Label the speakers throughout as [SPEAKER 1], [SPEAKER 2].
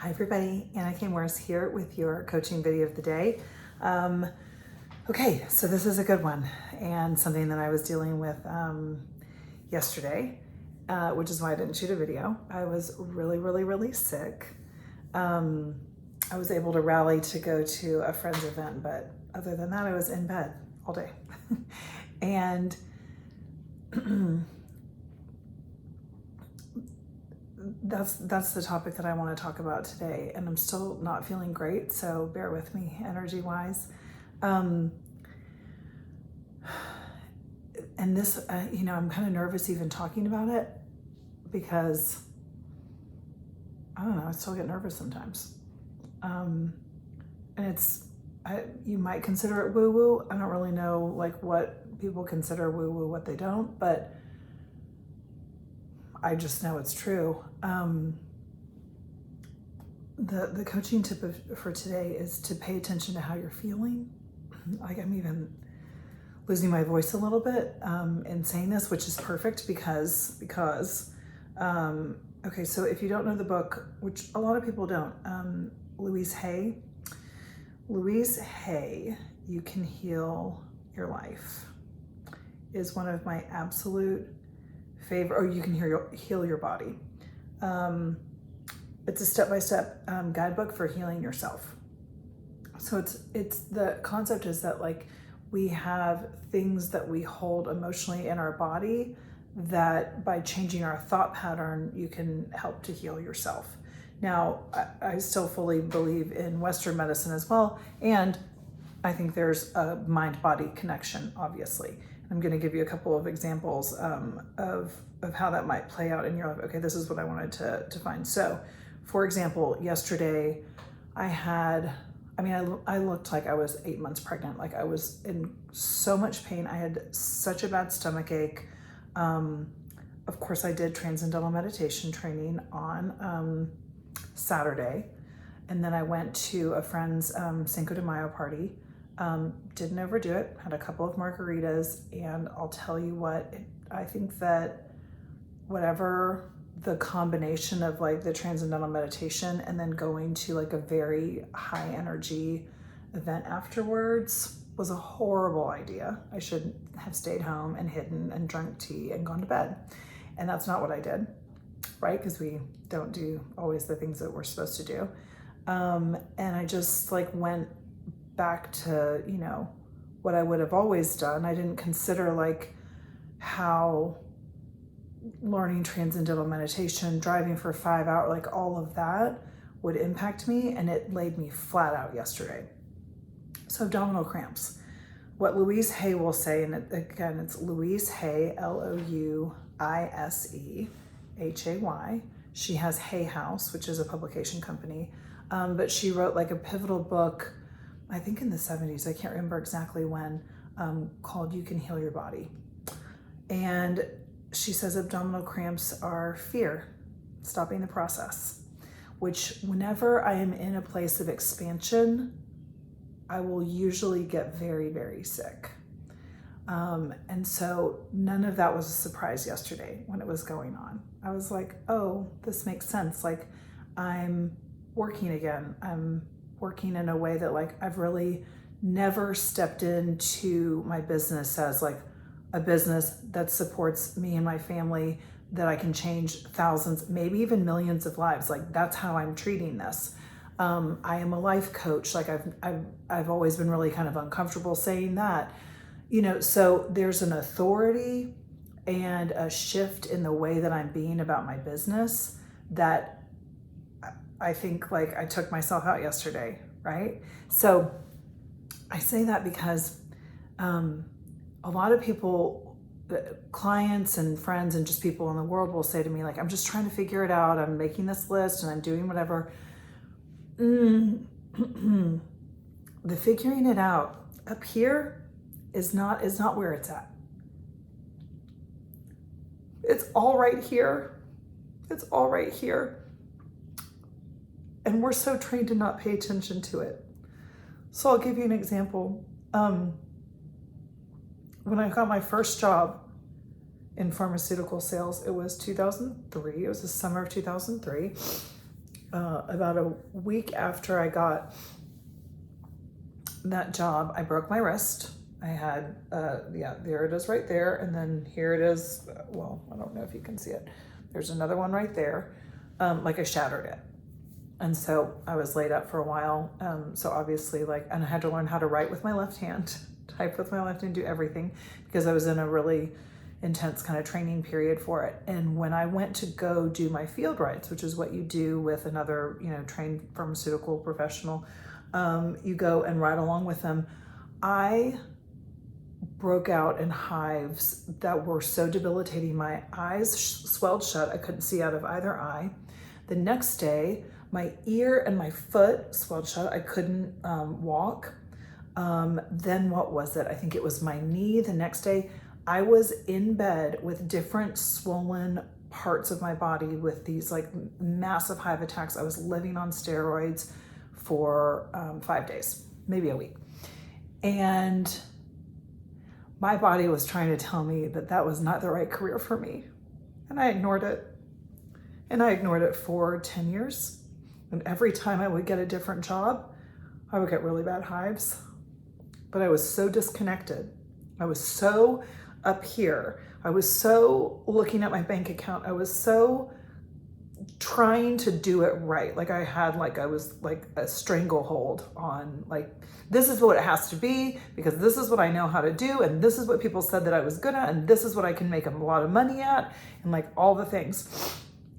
[SPEAKER 1] Hi everybody, Anna K. Morris here with your coaching video of the day. Okay, so this is a good one and something that I was dealing with yesterday, which is why I didn't shoot a video. I was really sick. I was able to rally to go to a friend's event, but other than that, I was in bed all day. And that's the topic that I want to talk about today, and I'm still not feeling great, so bear with me energy wise. And this, I'm kind of nervous even talking about it because I don't know, I still get nervous sometimes. And you might consider it woo-woo. I don't really know like what people consider woo-woo, what they don't, but I just know it's true. The coaching tip for today is to pay attention to how you're feeling. Like I'm even losing my voice a little bit in saying this, which is perfect because okay, so if you don't know the book, which a lot of people don't, Louise Hay, You Can Heal Your Life is one of my absolute favorite, or You Can Heal Your Body. It's a step-by-step guidebook for healing yourself. So it's the concept is that like we have things that we hold emotionally in our body that by changing our thought pattern, you can help to heal yourself. Now, I still fully believe in Western medicine as well, and I think there's a mind-body connection, obviously. I'm going to give you a couple of examples of how that might play out in your life. Okay, this is what I wanted to find. So, for example, yesterday I looked like I was 8 months pregnant. Like I was in so much pain. I had such a bad stomach ache. Of course, I did transcendental meditation training on Saturday. And then I went to a friend's Cinco de Mayo party. Didn't overdo it, had a couple of margaritas, and I'll tell you what, I think that whatever the combination of like the transcendental meditation and then going to like a very high energy event afterwards was a horrible idea. I should have stayed home and hidden and drunk tea and gone to bed. And that's not what I did, right? Because we don't do always the things that we're supposed to do. And I just like went back to, what I would have always done. I didn't consider like how learning transcendental meditation, driving for 5 hours, like all of that would impact me, and it laid me flat out yesterday. So abdominal cramps. What Louise Hay will say, and again, it's Louise Hay, Louisehay. She has Hay House, which is a publication company, but she wrote like a pivotal book, I think in the 70s, I can't remember exactly when, called You Can Heal Your Body. And she says abdominal cramps are fear, stopping the process, which whenever I am in a place of expansion, I will usually get very sick. And so none of that was a surprise yesterday when it was going on. I was like, oh, this makes sense. Like I'm working again. I'm working in a way that like I've really never stepped into my business as like a business that supports me and my family, that I can change thousands, maybe even millions of lives. Like that's how I'm treating this. I am a life coach. Like I've always been really kind of uncomfortable saying that, so there's an authority and a shift in the way that I'm being about my business that I think like I took myself out yesterday, right? So I say that because a lot of people, clients and friends and just people in the world will say to me, like, I'm just trying to figure it out. I'm making this list and I'm doing whatever. The figuring it out up here is not where it's at. It's all right here. It's all right here. And we're so trained to not pay attention to it. So I'll give you an example. When I got my first job in pharmaceutical sales, it was 2003. It was the summer of 2003. about a week after I got that job, I broke my wrist. I had, there it is right there. And then here it is. Well, I don't know if you can see it. There's another one right there. Like I shattered it. And so I was laid up for a while. So obviously and I had to learn how to write with my left hand, type with my left hand, do everything, because I was in a really intense kind of training period for it. And when I went to go do my field rides, which is what you do with another, trained pharmaceutical professional, you go and ride along with them. I broke out in hives that were so debilitating. My eyes swelled shut. I couldn't see out of either eye. The next day, my ear and my foot swelled shut. I couldn't walk. Then what was it? I think it was my knee. The next day, I was in bed with different swollen parts of my body with these like massive hive attacks. I was living on steroids for 5 days, maybe a week. And my body was trying to tell me that that was not the right career for me. And I ignored it. And I ignored it for 10 years. And every time I would get a different job, I would get really bad hives. But I was so disconnected. I was so up here. I was so looking at my bank account. I was so trying to do it right. I was like a stranglehold on this is what it has to be because this is what I know how to do. And this is what people said that I was good at. And this is what I can make a lot of money at. And all the things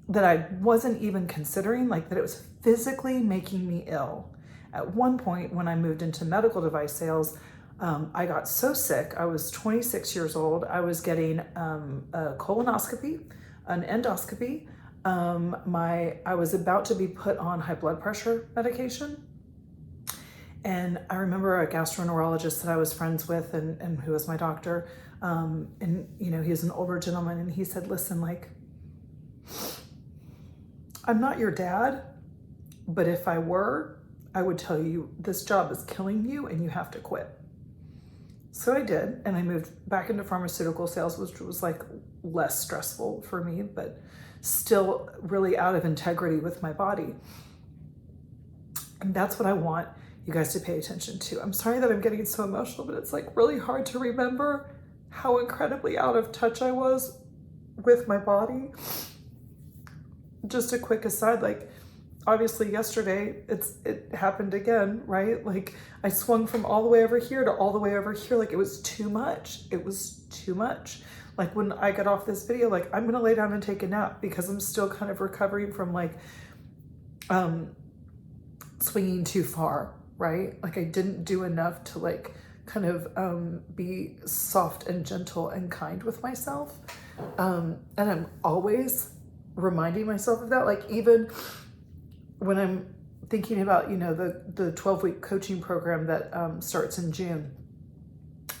[SPEAKER 1] that I wasn't even considering, that it was physically making me ill. At one point when I moved into medical device sales, I got so sick. I was 26 years old. I was getting a colonoscopy, an endoscopy. I was about to be put on high blood pressure medication. And I remember a gastroenterologist that I was friends with and who was my doctor. And he was an older gentleman, and he said, listen, I'm not your dad, but if I were, I would tell you this job is killing you and you have to quit. So I did, and I moved back into pharmaceutical sales, which was less stressful for me, but still really out of integrity with my body. And that's what I want you guys to pay attention to. I'm sorry that I'm getting so emotional, but it's really hard to remember how incredibly out of touch I was with my body. Just a quick aside, obviously yesterday it happened again, right? I swung from all the way over here to all the way over here. It was too much. It was too much. When I got off this video, I'm gonna lay down and take a nap because I'm still kind of recovering from swinging too far, right? I didn't do enough to kind of be soft and gentle and kind with myself. And I'm always reminding myself of that. Even when I'm thinking about, the 12-week coaching program that starts in June,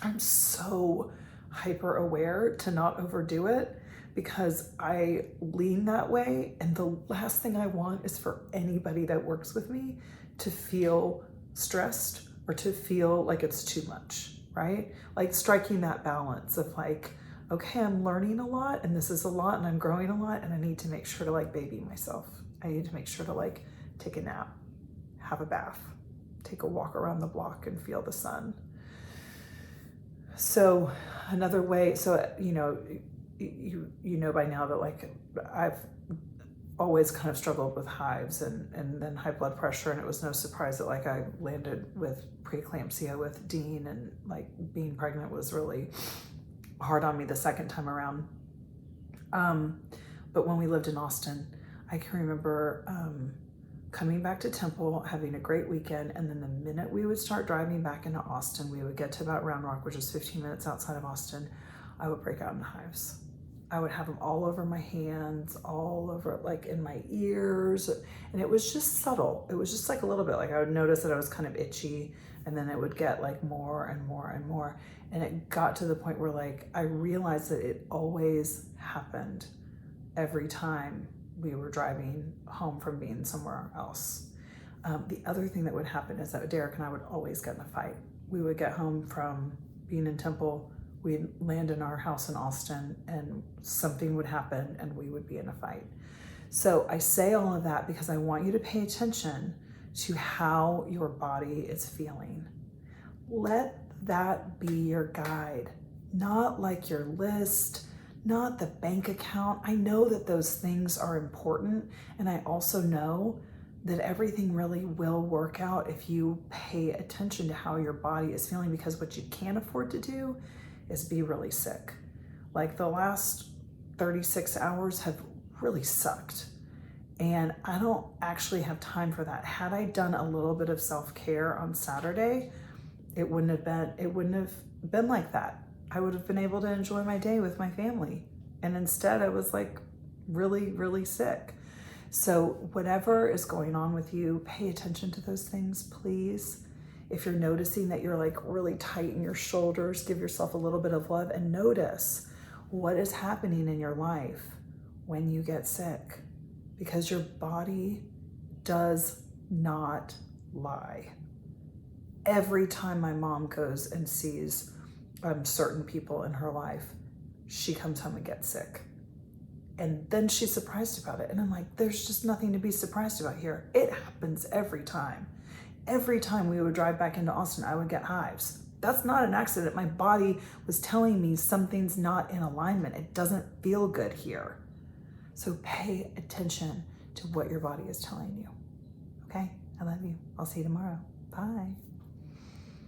[SPEAKER 1] I'm so hyper aware to not overdo it because I lean that way. And the last thing I want is for anybody that works with me to feel stressed or to feel like it's too much, right? Striking that balance of okay, I'm learning a lot and this is a lot and I'm growing a lot and I need to make sure to baby myself. I need to make sure to take a nap, have a bath, take a walk around the block and feel the sun. So another way, you know by now that I've always kind of struggled with hives and then high blood pressure, and it was no surprise that I landed with preeclampsia with Dean, and being pregnant was really hard on me the second time around. But when we lived in Austin, I can remember coming back to Temple, having a great weekend, and then the minute we would start driving back into Austin, we would get to about Round Rock, which is 15 minutes outside of Austin, I would break out in hives. I would have them all over my hands, all over in my ears, and it was just subtle. It was just a little bit, I would notice that I was kind of itchy, and then it would get more and more and more, and it got to the point where I realized that it always happened every time we were driving home from being somewhere else. The other thing that would happen is that Derek and I would always get in a fight. We would get home from being in Temple, we'd land in our house in Austin, and something would happen and we would be in a fight. So I say all of that because I want you to pay attention to how your body is feeling. Let that be your guide, not like your list, not the bank account. I know that those things are important, and I also know that everything really will work out if you pay attention to how your body is feeling, because what you can't afford to do is be really sick. Like the last 36 hours have really sucked. And I don't actually have time for that. Had I done a little bit of self-care on Saturday, it wouldn't have been like that. I would have been able to enjoy my day with my family. And instead I was like really, really sick. So whatever is going on with you, pay attention to those things, please. If you're noticing that you're like really tight in your shoulders, give yourself a little bit of love and notice what is happening in your life when you get sick, because your body does not lie. Every time my mom goes and sees certain people in her life, she comes home and gets sick. And then she's surprised about it. And I'm like, there's just nothing to be surprised about here. It happens every time. Every time we would drive back into Austin, I would get hives. That's not an accident. My body was telling me something's not in alignment. It doesn't feel good here. So pay attention to what your body is telling you. Okay? I love you. I'll see you tomorrow. Bye.